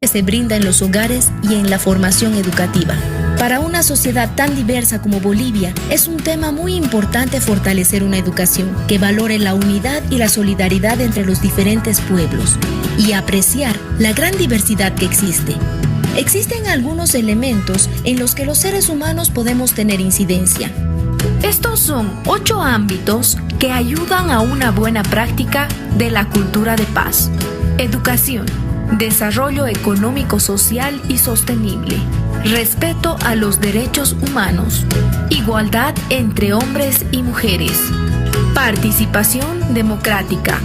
que se brinda en los hogares y en la formación educativa. Para una sociedad tan diversa como Bolivia, es un tema muy importante fortalecer una educación que valore la unidad y la solidaridad entre los diferentes pueblos y apreciar la gran diversidad que existe. Existen algunos elementos en los que los seres humanos podemos tener incidencia. Estos son 8 ámbitos que ayudan a una buena práctica de la cultura de paz. Educación, desarrollo económico, social y sostenible, respeto a los derechos humanos, igualdad entre hombres y mujeres, participación democrática,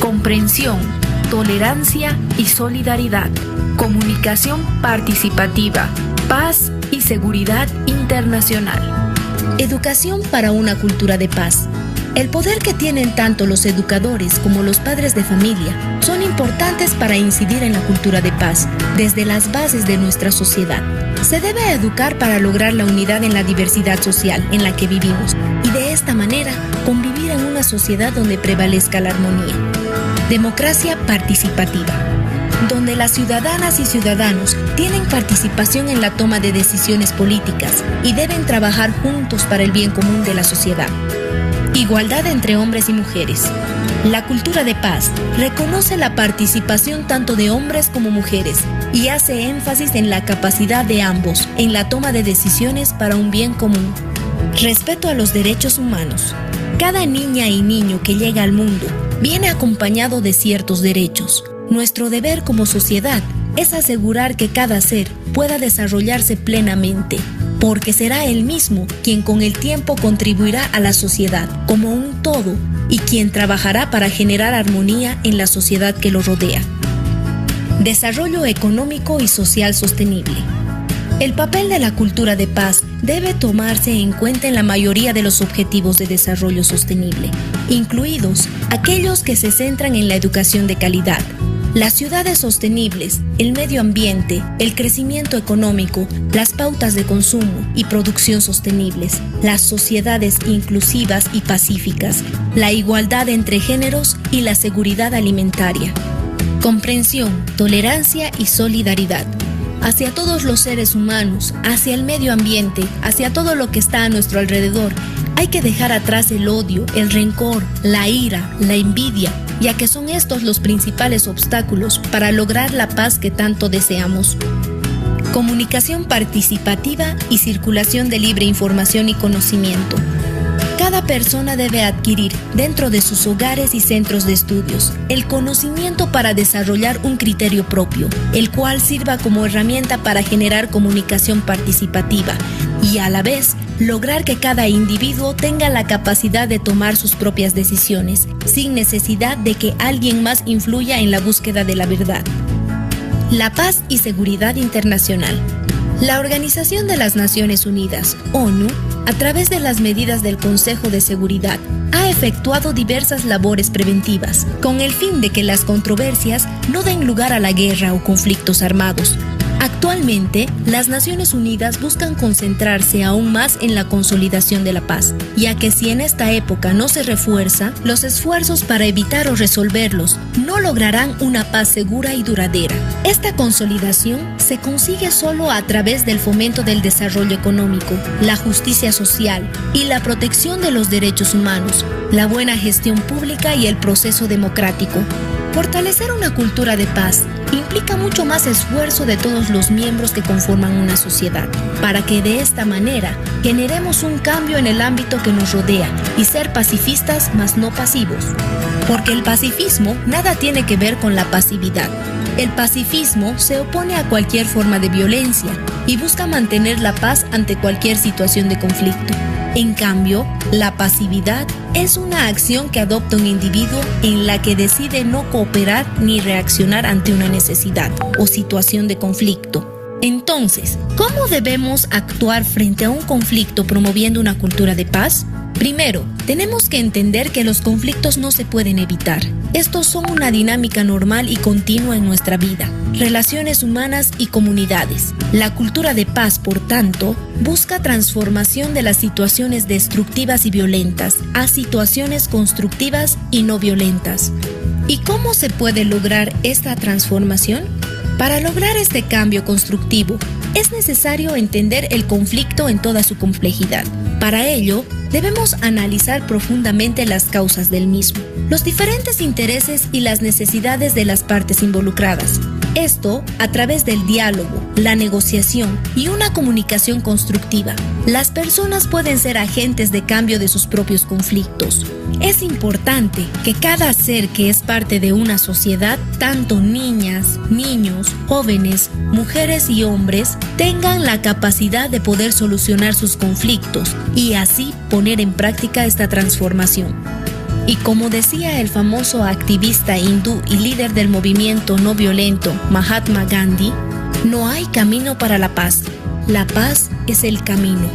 comprensión, tolerancia y solidaridad, comunicación participativa, paz y seguridad internacional. Educación para una cultura de paz. El poder que tienen tanto los educadores como los padres de familia son importantes para incidir en la cultura de paz desde las bases de nuestra sociedad. Se debe educar para lograr la unidad en la diversidad social en la que vivimos y de esta manera convivir en una sociedad donde prevalezca la armonía. Democracia participativa, donde las ciudadanas y ciudadanos tienen participación en la toma de decisiones políticas y deben trabajar juntos para el bien común de la sociedad. Igualdad entre hombres y mujeres. La cultura de paz reconoce la participación tanto de hombres como mujeres y hace énfasis en la capacidad de ambos en la toma de decisiones para un bien común. Respeto a los derechos humanos. Cada niña y niño que llega al mundo viene acompañado de ciertos derechos. Nuestro deber como sociedad es asegurar que cada ser pueda desarrollarse plenamente, porque será él mismo quien con el tiempo contribuirá a la sociedad como un todo y quien trabajará para generar armonía en la sociedad que lo rodea. Desarrollo económico y social sostenible. El papel de la cultura de paz debe tomarse en cuenta en la mayoría de los objetivos de desarrollo sostenible, incluidos aquellos que se centran en la educación de calidad, las ciudades sostenibles, el medio ambiente, el crecimiento económico, las pautas de consumo y producción sostenibles, las sociedades inclusivas y pacíficas, la igualdad entre géneros y la seguridad alimentaria. Comprensión, tolerancia y solidaridad. Hacia todos los seres humanos, hacia el medio ambiente, hacia todo lo que está a nuestro alrededor. Hay que dejar atrás el odio, el rencor, la ira, la envidia, ya que son estos los principales obstáculos para lograr la paz que tanto deseamos. Comunicación participativa y circulación de libre información y conocimiento. Cada persona debe adquirir, dentro de sus hogares y centros de estudios, el conocimiento para desarrollar un criterio propio, el cual sirva como herramienta para generar comunicación participativa y, a la vez, lograr que cada individuo tenga la capacidad de tomar sus propias decisiones, sin necesidad de que alguien más influya en la búsqueda de la verdad. La paz y seguridad internacional. La Organización de las Naciones Unidas, ONU, a través de las medidas del Consejo de Seguridad, ha efectuado diversas labores preventivas, con el fin de que las controversias no den lugar a la guerra o conflictos armados. Actualmente, las Naciones Unidas buscan concentrarse aún más en la consolidación de la paz, ya que si en esta época no se refuerza, los esfuerzos para evitar o resolverlos no lograrán una paz segura y duradera. Esta consolidación se consigue solo a través del fomento del desarrollo económico, la justicia social y la protección de los derechos humanos, la buena gestión pública y el proceso democrático. Fortalecer una cultura de paz implica mucho más esfuerzo de todos los miembros que conforman una sociedad, para que de esta manera generemos un cambio en el ámbito que nos rodea y ser pacifistas más no pasivos. Porque el pacifismo nada tiene que ver con la pasividad. El pacifismo se opone a cualquier forma de violencia y busca mantener la paz ante cualquier situación de conflicto. En cambio, la pasividad es una acción que adopta un individuo en la que decide no cooperar ni reaccionar ante una necesidad o situación de conflicto. Entonces, ¿cómo debemos actuar frente a un conflicto promoviendo una cultura de paz? Primero, tenemos que entender que los conflictos no se pueden evitar. Estos son una dinámica normal y continua en nuestra vida, relaciones humanas y comunidades. La cultura de paz, por tanto, busca transformación de las situaciones destructivas y violentas a situaciones constructivas y no violentas. ¿Y cómo se puede lograr esta transformación? Para lograr este cambio constructivo, es necesario entender el conflicto en toda su complejidad. Para ello, debemos analizar profundamente las causas del mismo, los diferentes intereses y las necesidades de las partes involucradas. Esto a través del diálogo, la negociación y una comunicación constructiva. Las personas pueden ser agentes de cambio de sus propios conflictos. Es importante que cada ser que es parte de una sociedad, tanto niñas, niños, jóvenes, mujeres y hombres, tengan la capacidad de poder solucionar sus conflictos y así poner en práctica esta transformación. Y como decía el famoso activista hindú y líder del movimiento no violento Mahatma Gandhi, no hay camino para la paz es el camino.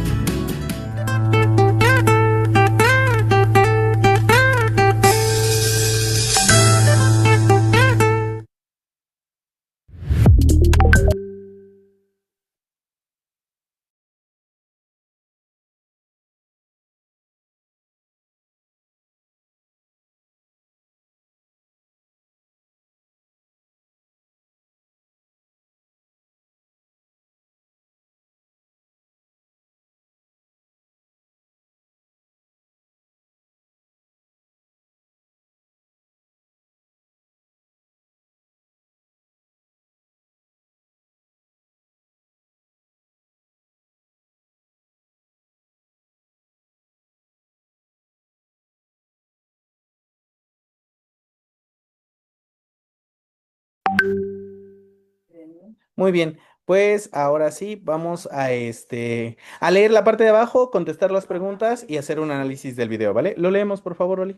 Muy bien, pues ahora sí, vamos a leer la parte de abajo, contestar las preguntas y hacer un análisis del video, ¿vale? Lo leemos, por favor, Oli.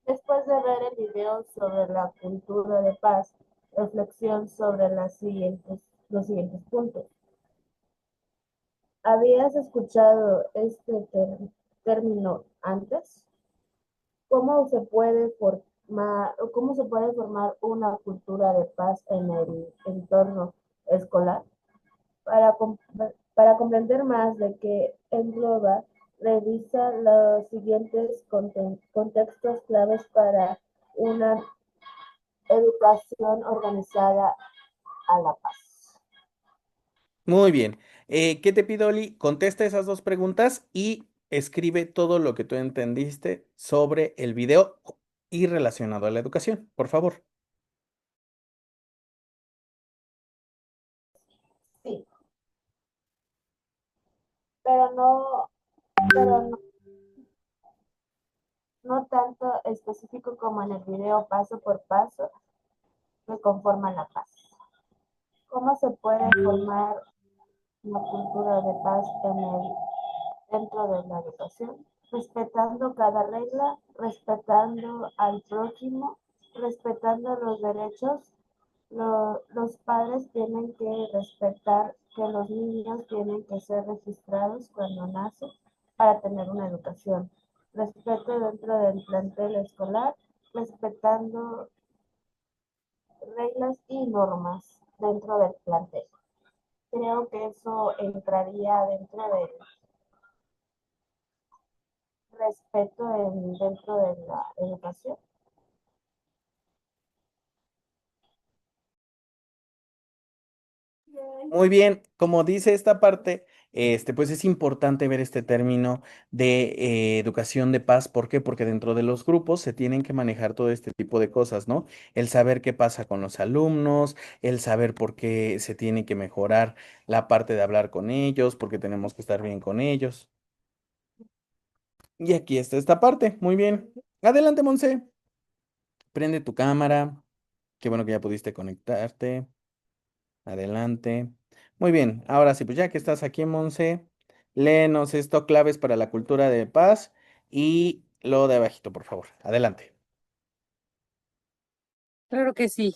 Después de ver el video sobre la cultura de paz, reflexión sobre los siguientes puntos. ¿Habías escuchado este término antes? ¿Cómo se puede formar una cultura de paz en el entorno escolar? Para, para comprender más de qué engloba, revisa los siguientes contextos claves para una educación organizada a la paz. Muy bien. ¿Qué te pido, Oli? Contesta esas dos preguntas y escribe todo lo que tú entendiste sobre el video y relacionado a la educación, por favor. Sí, pero no, pero no, no tanto específico como en el video paso por paso que conforman la paz. ¿Cómo se puede formar una cultura de paz dentro de la educación? Respetando cada regla, respetando al prójimo, respetando los derechos. Los padres tienen que respetar que los niños tienen que ser registrados cuando nacen para tener una educación. Respeto dentro del plantel escolar, respetando reglas y normas dentro del plantel. Creo que eso entraría dentro del respeto dentro de la educación. Muy bien, como dice esta parte, pues es importante ver este término de educación de paz. ¿Por qué? Porque dentro de los grupos se tienen que manejar todo este tipo de cosas, ¿no? El saber qué pasa con los alumnos, el saber por qué se tiene que mejorar la parte de hablar con ellos, porque tenemos que estar bien con ellos. Y aquí está esta parte. Muy bien. Adelante, Monse. Prende tu cámara. Qué bueno que ya pudiste conectarte. Adelante. Muy bien, ahora sí, pues ya que estás aquí, Monse, léenos esto, claves para la cultura de paz y lo de abajito, por favor. Adelante. Claro que sí.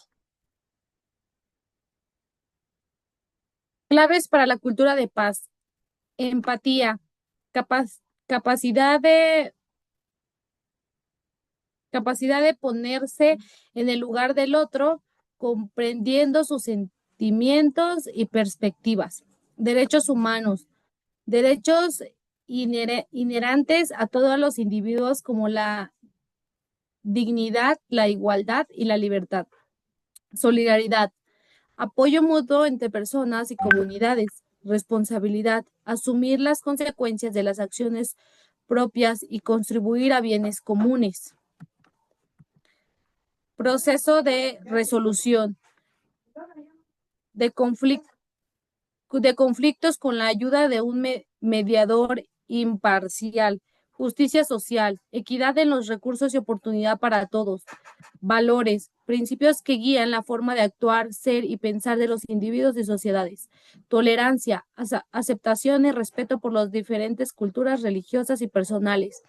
Claves para la cultura de paz. Empatía, capacidad capacidad de ponerse en el lugar del otro, comprendiendo sus sentimientos y perspectivas. Derechos humanos, derechos inherentes a todos los individuos como la dignidad, la igualdad y la libertad. Solidaridad, apoyo mutuo entre personas y comunidades. Responsabilidad, asumir las consecuencias de las acciones propias y contribuir a bienes comunes. Proceso de resolución de conflictos con la ayuda de un mediador imparcial. Justicia social, equidad en los recursos y oportunidad para todos. Valores, principios que guían la forma de actuar, ser y pensar de los individuos y sociedades. Tolerancia, aceptación y respeto por las diferentes culturas religiosas y personales.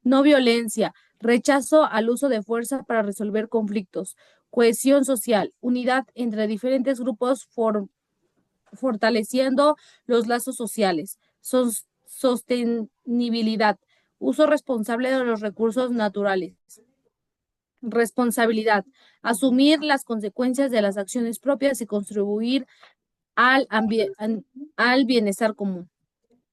No violencia, rechazo al uso de fuerza para resolver conflictos. Cohesión social, unidad entre diferentes grupos fortaleciendo los lazos sociales. Sostenibilidad, uso responsable de los recursos naturales. Responsabilidad, asumir las consecuencias de las acciones propias y contribuir al bienestar común.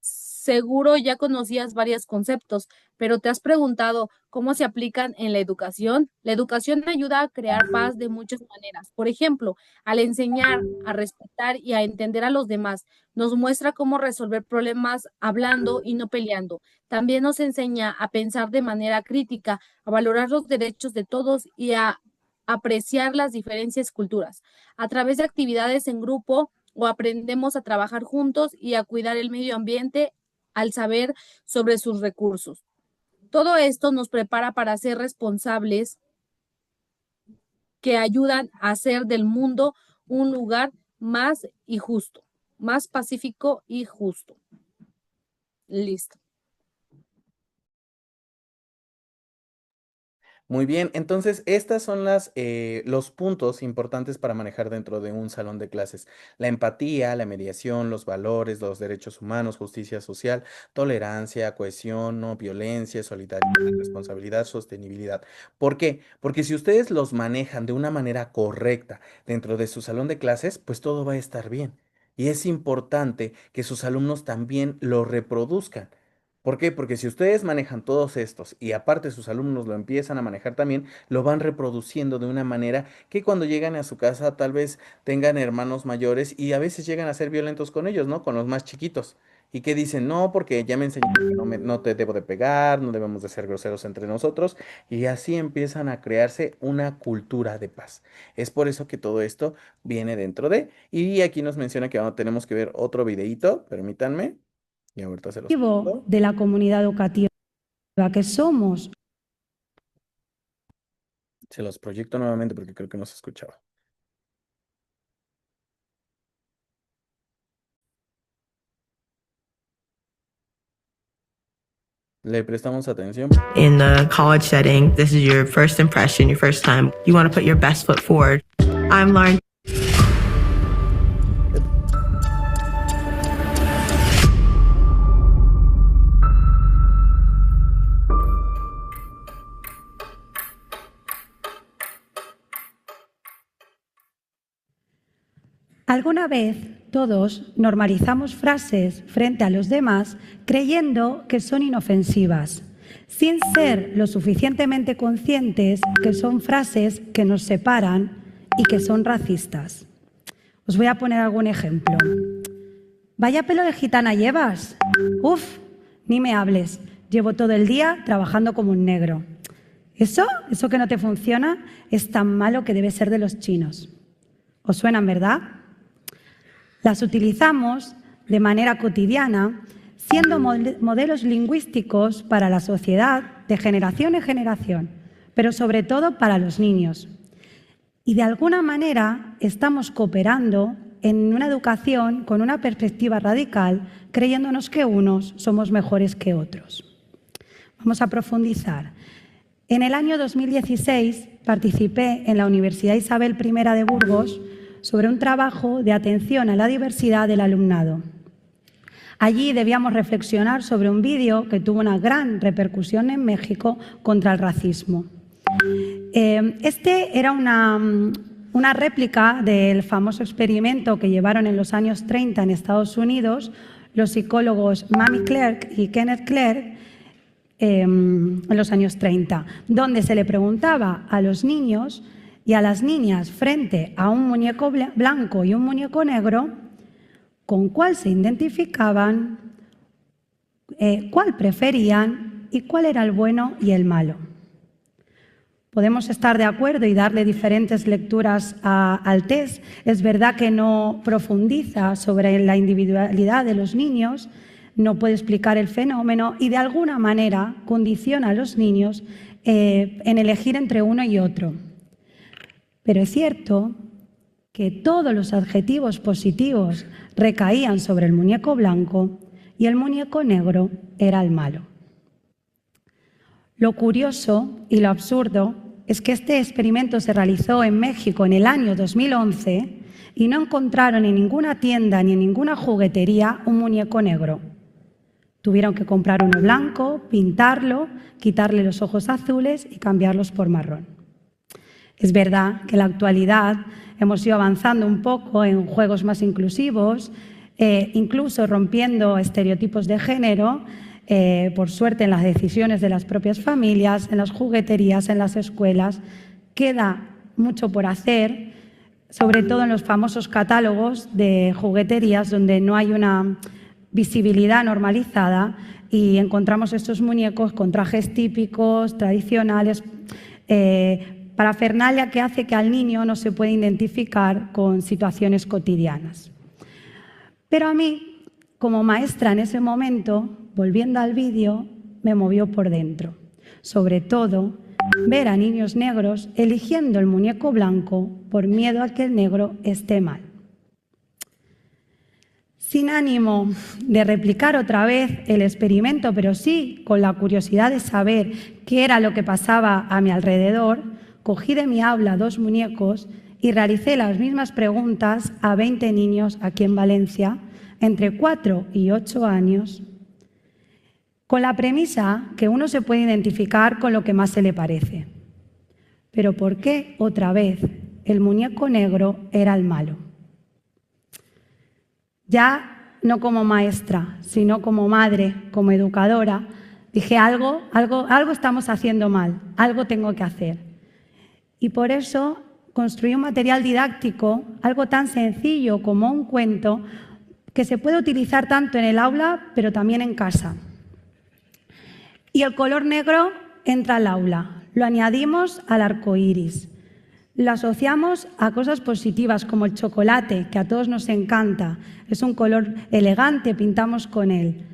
Seguro ya conocías varios conceptos, pero ¿te has preguntado cómo se aplican en la educación? La educación ayuda a crear paz de muchas maneras. Por ejemplo, al enseñar a respetar y a entender a los demás, nos muestra cómo resolver problemas hablando y no peleando. También nos enseña a pensar de manera crítica, a valorar los derechos de todos y a apreciar las diferentes culturas. A través de actividades en grupo o aprendemos a trabajar juntos y a cuidar el medio ambiente al saber sobre sus recursos. Todo esto nos prepara para ser responsables que ayudan a hacer del mundo un lugar más y justo, más pacífico y justo. Listo. Muy bien, entonces estas son los puntos importantes para manejar dentro de un salón de clases. La empatía, la mediación, los valores, los derechos humanos, justicia social, tolerancia, cohesión, no violencia, solidaridad, responsabilidad, sostenibilidad. ¿Por qué? Porque si ustedes los manejan de una manera correcta dentro de su salón de clases, pues todo va a estar bien. Y es importante que sus alumnos también lo reproduzcan. ¿Por qué? Porque si ustedes manejan todos estos y aparte sus alumnos lo empiezan a manejar también, lo van reproduciendo de una manera que cuando llegan a su casa tal vez tengan hermanos mayores y a veces llegan a ser violentos con ellos, ¿no? Con los más chiquitos. Y que dicen, no, porque ya me enseñaron que no te debo de pegar, no debemos de ser groseros entre nosotros. Y así empiezan a crearse una cultura de paz. Es por eso que todo esto viene dentro de... Y aquí nos menciona que tenemos que ver otro videíto, permítanme. Y ahorita se los pongo. De la comunidad educativa que somos. Se los proyecto nuevamente porque creo que no se escuchaba. Le prestamos atención. In the college setting, this is your first impression, your first time. You want to put your best foot forward. I'm Lauren. Alguna vez todos normalizamos frases frente a los demás creyendo que son inofensivas, sin ser lo suficientemente conscientes que son frases que nos separan y que son racistas. Os voy a poner algún ejemplo. Vaya pelo de gitana llevas. Uf, ni me hables. Llevo todo el día trabajando como un negro. Eso que no te funciona es tan malo que debe ser de los chinos. ¿Os suenan, verdad? Las utilizamos de manera cotidiana, siendo modelos lingüísticos para la sociedad de generación en generación, pero sobre todo para los niños. Y de alguna manera estamos cooperando en una educación con una perspectiva radical, creyéndonos que unos somos mejores que otros. Vamos a profundizar. En el año 2016 participé en la Universidad Isabel I de Burgos sobre un trabajo de atención a la diversidad del alumnado. Allí debíamos reflexionar sobre un vídeo que tuvo una gran repercusión en México contra el racismo. Este era una réplica del famoso experimento que llevaron en los años 30 en Estados Unidos los psicólogos Mamie Clark y Kenneth Clark, en los años 30, donde se le preguntaba a los niños y a las niñas frente a un muñeco blanco y un muñeco negro con cuál se identificaban, cuál preferían y cuál era el bueno y el malo. Podemos estar de acuerdo y darle diferentes lecturas al test. Es verdad que no profundiza sobre la individualidad de los niños, no puede explicar el fenómeno y de alguna manera condiciona a los niños en elegir entre uno y otro. Pero es cierto que todos los adjetivos positivos recaían sobre el muñeco blanco y el muñeco negro era el malo. Lo curioso y lo absurdo es que este experimento se realizó en México en el año 2011 y no encontraron en ninguna tienda ni en ninguna juguetería un muñeco negro. Tuvieron que comprar uno blanco, pintarlo, quitarle los ojos azules y cambiarlos por marrón. Es verdad que en la actualidad hemos ido avanzando un poco en juegos más inclusivos, incluso rompiendo estereotipos de género, por suerte en las decisiones de las propias familias, en las jugueterías, en las escuelas. Queda mucho por hacer, sobre todo en los famosos catálogos de jugueterías donde no hay una visibilidad normalizada y encontramos estos muñecos con trajes típicos, tradicionales, parafernalia que hace que al niño no se pueda identificar con situaciones cotidianas. Pero a mí, como maestra en ese momento, volviendo al vídeo, me movió por dentro. Sobre todo, ver a niños negros eligiendo el muñeco blanco por miedo a que el negro esté mal. Sin ánimo de replicar otra vez el experimento, pero sí con la curiosidad de saber qué era lo que pasaba a mi alrededor, cogí de mi aula 2 muñecos y realicé las mismas preguntas a 20 niños aquí en Valencia, entre 4 y 8 años, con la premisa que uno se puede identificar con lo que más se le parece. Pero ¿por qué otra vez el muñeco negro era el malo? Ya no como maestra, sino como madre, como educadora, dije algo estamos haciendo mal, algo tengo que hacer. Y por eso construí un material didáctico, algo tan sencillo como un cuento, que se puede utilizar tanto en el aula, pero también en casa. Y el color negro entra al aula, lo añadimos al arco iris. Lo asociamos a cosas positivas como el chocolate, que a todos nos encanta. Es un color elegante, pintamos con él.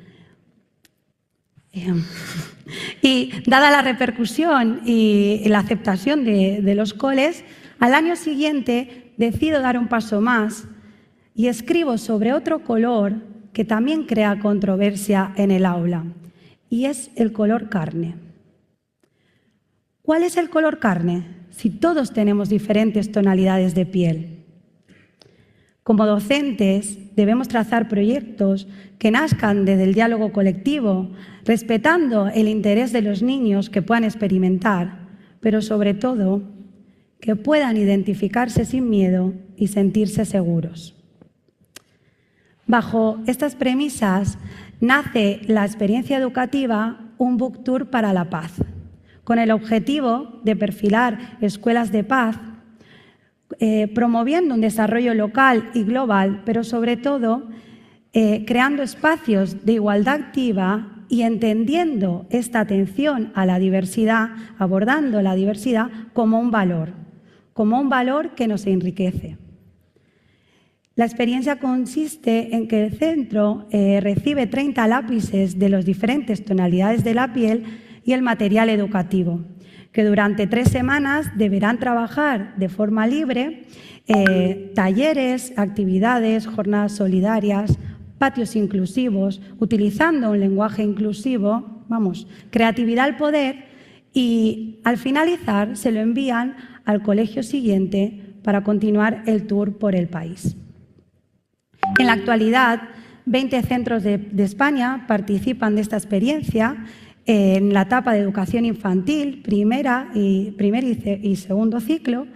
Y dada la repercusión y la aceptación de los coles, al año siguiente decido dar un paso más y escribo sobre otro color que también crea controversia en el aula, y es el color carne. ¿Cuál es el color carne? Si todos tenemos diferentes tonalidades de piel. Como docentes debemos trazar proyectos que nazcan desde el diálogo colectivo, respetando el interés de los niños que puedan experimentar, pero sobre todo que puedan identificarse sin miedo y sentirse seguros. Bajo estas premisas nace la experiencia educativa Un Book Tour para la Paz, con el objetivo de perfilar escuelas de paz, promoviendo un desarrollo local y global, pero sobre todo creando espacios de igualdad activa y entendiendo esta atención a la diversidad, abordando la diversidad como un valor que nos enriquece. La experiencia consiste en que el centro recibe 30 lápices de las diferentes tonalidades de la piel y el material educativo, que durante 3 semanas deberán trabajar de forma libre talleres, actividades, jornadas solidarias, patios inclusivos, utilizando un lenguaje inclusivo, creatividad al poder, y al finalizar se lo envían al colegio siguiente para continuar el tour por el país. En la actualidad, 20 centros de España participan de esta experiencia en la etapa de educación infantil, primer y segundo ciclo,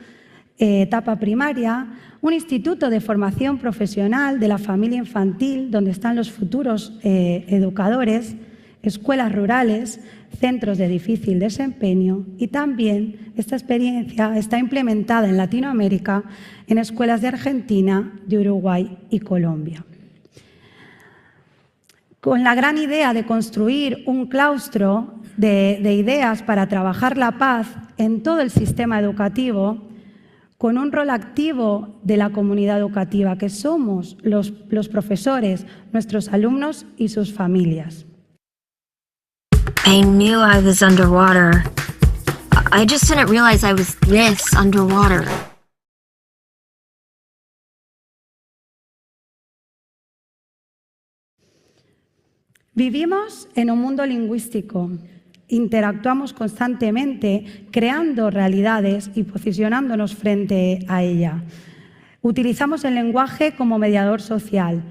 etapa primaria, un instituto de formación profesional de la familia infantil donde están los futuros educadores, escuelas rurales, centros de difícil desempeño y también esta experiencia está implementada en Latinoamérica en escuelas de Argentina, de Uruguay y Colombia. Con la gran idea de construir un claustro de ideas para trabajar la paz en todo el sistema educativo, con un rol activo de la comunidad educativa, que somos los profesores, nuestros alumnos y sus familias. I knew I was underwater. I just didn't realize I was this underwater. Vivimos en un mundo lingüístico. Interactuamos constantemente creando realidades y posicionándonos frente a ella. Utilizamos el lenguaje como mediador social,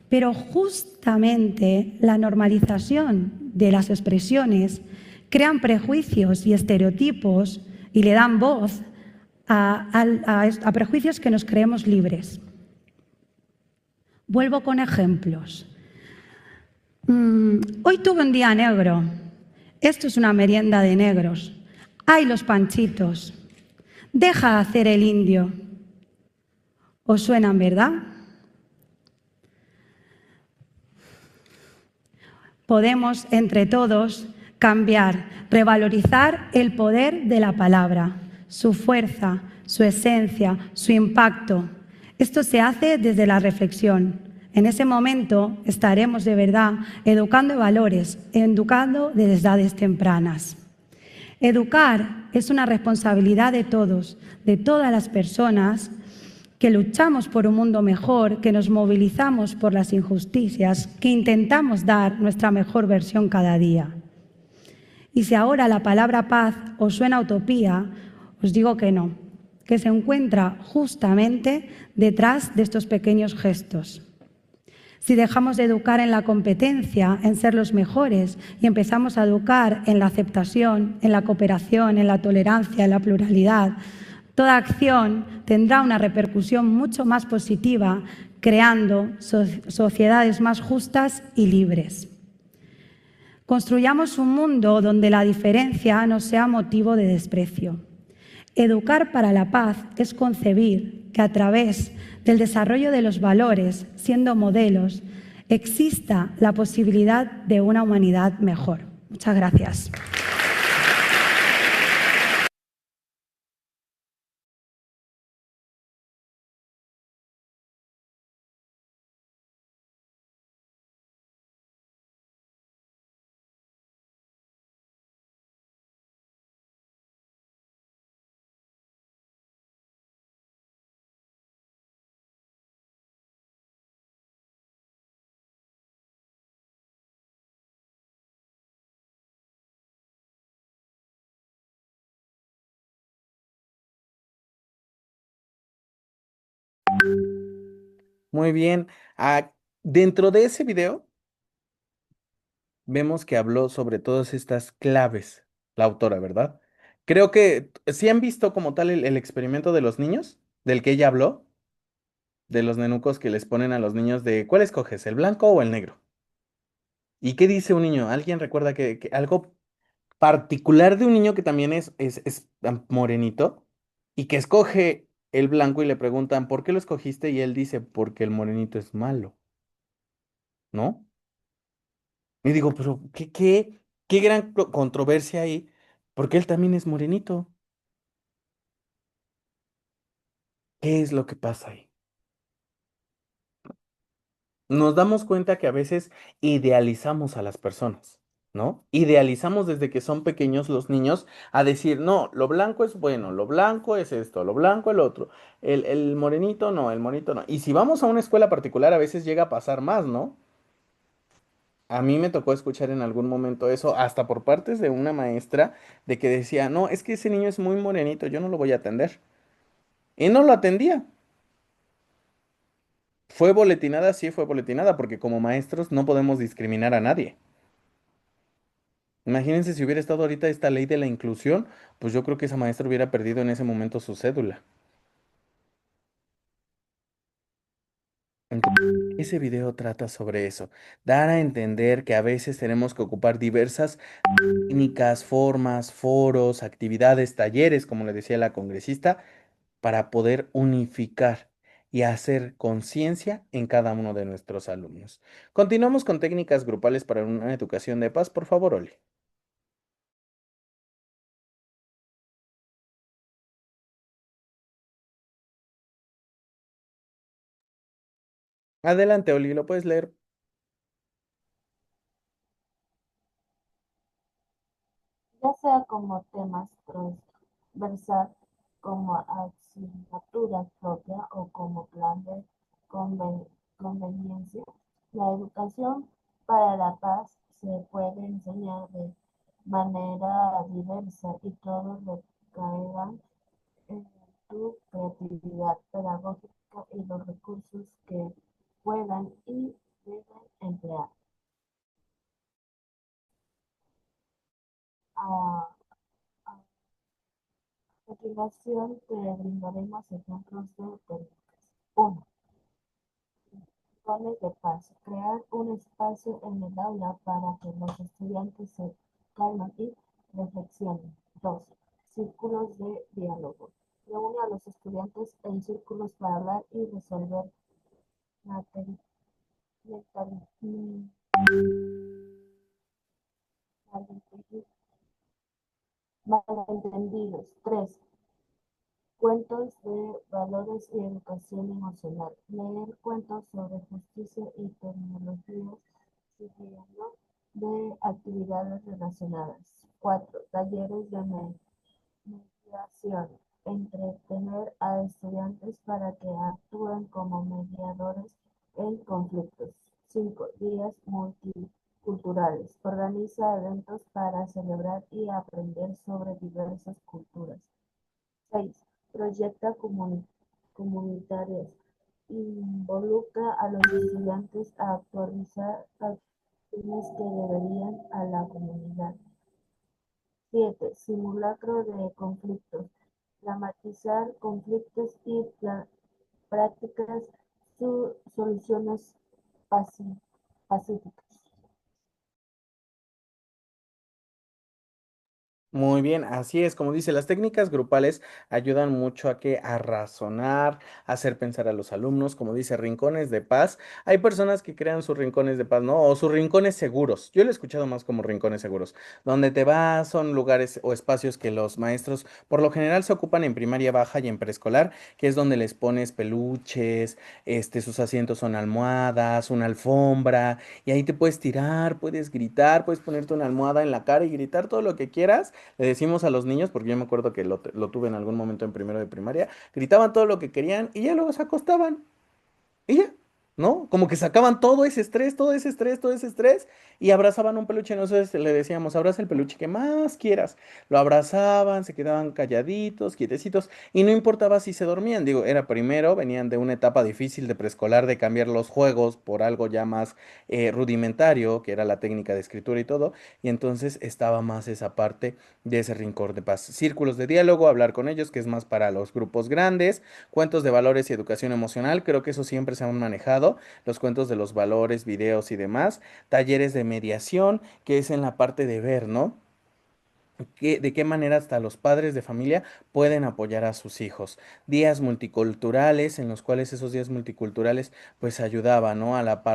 pero justamente la normalización de las expresiones crean prejuicios y estereotipos y le dan voz a prejuicios que nos creemos libres. Vuelvo con ejemplos. Hoy tuve un día negro. Esto es una merienda de negros. ¡Ay, los panchitos! Deja de hacer el indio. ¿Os suenan, verdad? Podemos, entre todos, cambiar, revalorizar el poder de la palabra, su fuerza, su esencia, su impacto. Esto se hace desde la reflexión. En ese momento estaremos de verdad educando valores, educando desde edades tempranas. Educar es una responsabilidad de todos, de todas las personas que luchamos por un mundo mejor, que nos movilizamos por las injusticias, que intentamos dar nuestra mejor versión cada día. Y si ahora la palabra paz os suena a utopía, os digo que no, que se encuentra justamente detrás de estos pequeños gestos. Si dejamos de educar en la competencia, en ser los mejores, y empezamos a educar en la aceptación, en la cooperación, en la tolerancia, en la pluralidad, toda acción tendrá una repercusión mucho más positiva, creando sociedades más justas y libres. Construyamos un mundo donde la diferencia no sea motivo de desprecio. Educar para la paz es concebir que a través del desarrollo de los valores, siendo modelos, exista la posibilidad de una humanidad mejor. Muchas gracias. Muy bien. Dentro de ese video vemos que habló sobre todas estas claves, la autora, ¿verdad? Creo que sí han visto como tal el experimento de los niños, del que ella habló, de los nenucos que les ponen a los niños de ¿cuál escoges, el blanco o el negro? ¿Y qué dice un niño? ¿Alguien recuerda que algo particular de un niño que también es morenito y que escoge el blanco y le preguntan ¿por qué lo escogiste? Y él dice porque el morenito es malo, ¿no? Y digo, pero qué gran controversia hay, porque él también es morenito. ¿Qué es lo que pasa ahí? Nos damos cuenta que a veces idealizamos a las personas, ¿no? Idealizamos desde que son pequeños los niños a decir, no, lo blanco es bueno, lo blanco es esto, lo blanco el otro, el morenito no, el monito no. Y si vamos a una escuela particular, a veces llega a pasar más, ¿no? A mí me tocó escuchar en algún momento eso, hasta por partes de una maestra, de que decía, no, es que ese niño es muy morenito, yo no lo voy a atender. Y no lo atendía. Fue boletinada, sí fue boletinada, porque como maestros no podemos discriminar a nadie. Imagínense si hubiera estado ahorita esta ley de la inclusión, pues yo creo que esa maestra hubiera perdido en ese momento su cédula. Ese video trata sobre eso, dar a entender que a veces tenemos que ocupar diversas técnicas, formas, foros, actividades, talleres, como le decía la congresista, para poder unificar y hacer conciencia en cada uno de nuestros alumnos. Continuamos con técnicas grupales para una educación de paz, por favor, Oli. Adelante, Oli, ¿lo puedes leer? Ya sea como temas transversal, como asignatura propia o como plan de conveniencia. La educación para la paz se puede enseñar de manera diversa y todos recaerán en tu creatividad pedagógica y los recursos que puedan y deben emplear. A, a continuación te brindaremos ejemplos de técnicas. 1. Rincones de paz. Crear un espacio en el aula para que los estudiantes se calmen y reflexionen. 2. Círculos de diálogo. Reúne a los estudiantes en círculos para hablar y resolver malentendidos. 3. Cuentos de valores y educación emocional. Leer cuentos sobre justicia y tecnologías siguiendo de actividades relacionadas. 4. Talleres de mediación. Entretener a estudiantes para que actúen como mediadores en conflictos. 5. Días multiculturales. Organiza eventos para celebrar y aprender sobre diversas culturas. 6. Proyecta comunitarias. Involucra a los estudiantes a actualizar acciones que deberían a la comunidad. 7. Simulacro de conflictos. Dramatizar conflictos y prácticas soluciones pacíficas. Muy bien, así es, como dice, las técnicas grupales ayudan mucho a razonar, a hacer pensar a los alumnos, como dice, rincones de paz. Hay personas que crean sus rincones de paz, ¿no? O sus rincones seguros. Yo lo he escuchado más como rincones seguros, donde te vas, son lugares o espacios que los maestros por lo general se ocupan en primaria baja y en preescolar, que es donde les pones peluches, sus asientos son almohadas, una alfombra, y ahí te puedes tirar, puedes gritar, puedes ponerte una almohada en la cara y gritar todo lo que quieras. Le decimos a los niños, porque yo me acuerdo que lo tuve en algún momento en primero de primaria, gritaban todo lo que querían y ya luego se acostaban. Y ya, ¿no? Como que sacaban todo ese estrés, todo ese estrés, todo ese estrés y abrazaban un peluche. Entonces le decíamos, abraza el peluche que más quieras. Lo abrazaban, se quedaban calladitos, quietecitos y no importaba si se dormían. Digo, era primero, venían de una etapa difícil de preescolar de cambiar los juegos por algo ya más rudimentario, que era la técnica de escritura y todo. Y entonces estaba más esa parte de ese rincón de paz. Círculos de diálogo, hablar con ellos, que es más para los grupos grandes. Cuentos de valores y educación emocional, creo que eso siempre se han manejado, los cuentos de los valores, videos y demás, talleres de mediación, que es en la parte de ver, ¿no? De qué manera hasta los padres de familia pueden apoyar a sus hijos. Días multiculturales, en los cuales esos días multiculturales pues ayudaban, ¿no? A la parte